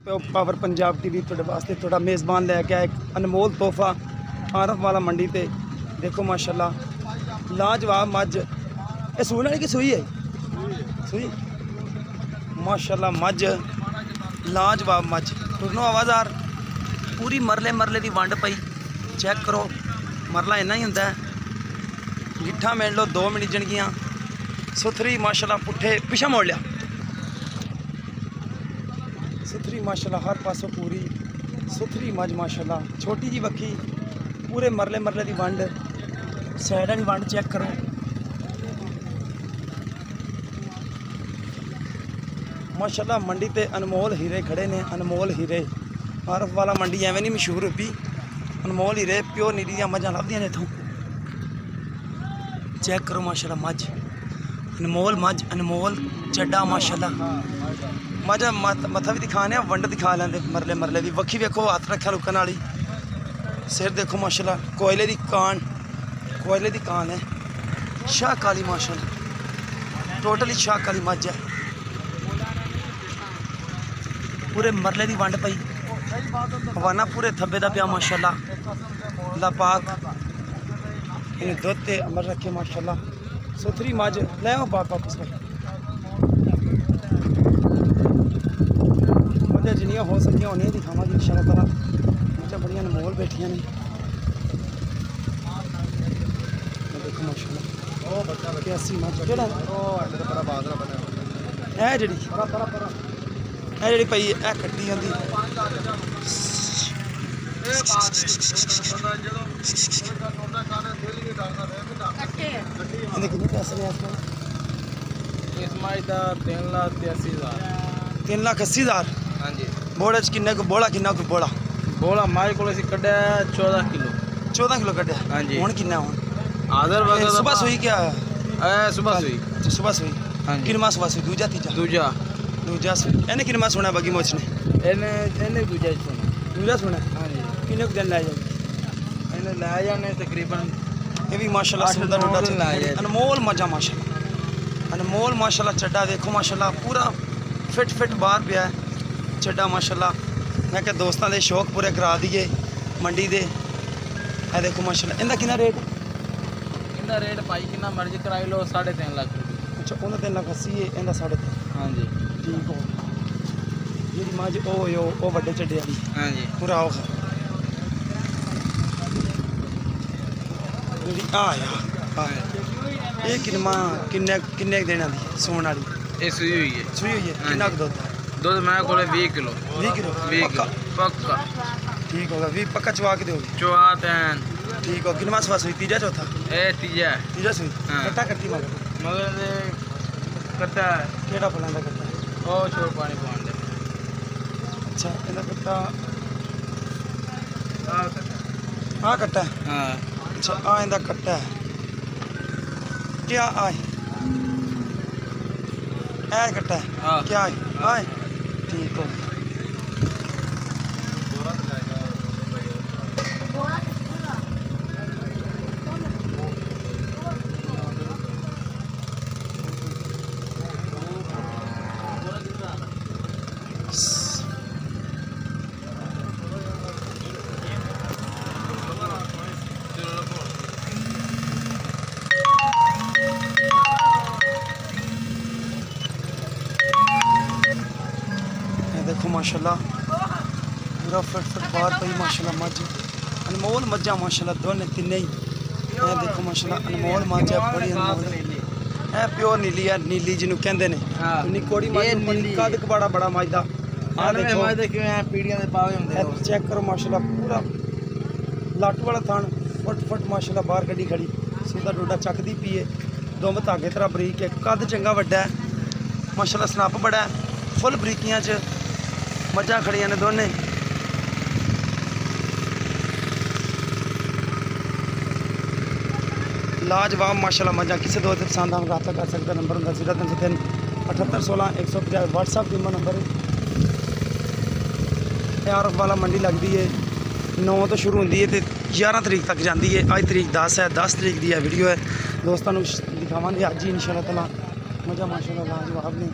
Power Punjab TV थोड़े वास्ते थोड़ा मेज़बान लैके आया एक अनमोल तोहफा आरफ वाला मंडी ते देखो माशाल्लाह लाजवाब मझ ये सूने वाली की सूई है सूई माशाल्लाह मझ लाजवाब मझ टुरनो आवाज़ार पूरी मरले मरले की वंड पई चेक करो मरला इन्ना ही होंदा है गिट्ठा मिल लो 2 मिनट जणगियां सुथरी माशाल्लाह पुट्ठे पिछा मोड़ लिया सुथरी माशाल्लाह हर पासों पूरी सुथरी मझ माशाल्लाह छोटी जी बखी पूरे मरले मरले की वंड साइड वाली वंड चेक करो माशाल्लाह मंडी ते अनमोल हीरे खड़े ने अनमोल हीरे आरफ वाला मंडी एवं नहीं मशहूर होगी अनमोल हीरे प्योर नीली दियां मझां लभदियां ने इत्थों चेक करो माशाल्लाह मझ अनमोल चड्डा माशाल्लाह मजा मत्था भी दिखाने वंड दिखा लेंगे मरले मरले की वक्खी वेखो हथ रखा लुकन वाली सिर देखो माशाल्लाह कोयले की कान है शाह काली माशाल्लाह टोटली शाह काली मझ है पूरे मरले की वंड पई हवाना पूरे थब्बे का पिया माशाल्लाह ला पाक इन्हें दुध ते अमर रखे माशाल्लाह सुथरी मझ ले आओ बाप वापस कर मझा जिन्नियां हो सकियां उन्हें दिखावांगे इंशाअल्लाह ताला मझा बड़ियां अनमोल बैठियां ने देखो माशाल्लाह 81 मझ केड़ा है जेड़ी पई है कट्टी आंदी कितने पैसे ने इस माई का 3,80,000 हाँ जी बोड़े किन्ने को बोला किन्ना को बोला बोला माई को कढ़िया 14 किलो कढ़िया हाँ जी हुण किन्ना हुण आदर वगैरह सुबह सुई क्या सुबह सुई हाँ जी किन्ना सुबह सुई दूजा सुई इन्हें किन्ना सुना बगी मोच ने इन्हें दूजा सुना हाँ जी किन्ने को दिन लै जाए इन्हें लै जाने तकरीबन ये भी माशाल्लाह सुंदर रोडा अनमोल मजा माशाल्लाह अनमोल माशाल्लाह चड्डा देखो माशाल्लाह पूरा फिट बाहर पिया चड्डा माशाल्लाह मैं क्या दोस्तों के शौक पूरे करा दिए मंडी दे ए देखो माशाल्लाह इनका कितना रेट इनका रेट भाई कितना मर्जी कराई लो 3.5 लाख रुपये अच्छा उन्हें 3,80,000 है इनका 3.5 हाँ जी ठीक हो जी मझ ओ वड्डे चड्डे वाली हाँ जी पूरा आओ ये किन्ने देना दी सोन वाली ये सूई हुई है किन्ना दुध मैं को 20 किलो 20 किलो पक्का ठीक होगा 20 पक्का चवा के दोगे चवा तैन ठीक हो किन्ना सवा सुई तीजा चौथा तीजा सुई हाँ। कट्टा कट्टी मगर कट्टा केड़ा फलां दा कट्टा ओ छोड़ पानी पान दे अच्छा इहदा कट्टा आ कट्टा हाँ अच्छा आ इहदा कट्टा है क्या आए ऐ कट्टा है हाँ। क्या आए ठीक हो देखो माशाल्लाह पूरा फिट बाहर पई माशाल्लाह मझ अनमोल मझा माशाल्लाह दोने तिन्ने ही ये देखो माशाल्लाह अनमोल मझ है बड़ी अनमोल है प्योर नीली है नीली जिन्हों कहते हैं निकोड़ी मझ कद बड़ा मझ दा चेक करो माशाल्लाह पूरा लाटू वाला थान फट माशाल्लाह बाहर कड़ी खड़ी सीधा डोडा चकदी पी है दुम धागे तरह बरीक है कद चंगा वड्डा है माशाल्लाह सनप बड़ा है फुल बरीकियां च मझां खड़ियां ने दोने लाजवाब माशाल्लाह मझां किसी दोस्त पसंद हम रब्ता कर सकता नंबर होंगे 0303 78 16 150 व्हाट्सअप टीम नंबर आरफ वाला मंडी लगती है 9 तो शुरू होती है तो 11 तरीक तक जाती है अज तरीक 10 है 10 तरीक की वीडियो है दोस्तों दिखावे अज ही इंशाअल्लाह तआला मज़ा माशाअल्लाह लाजवाब ने।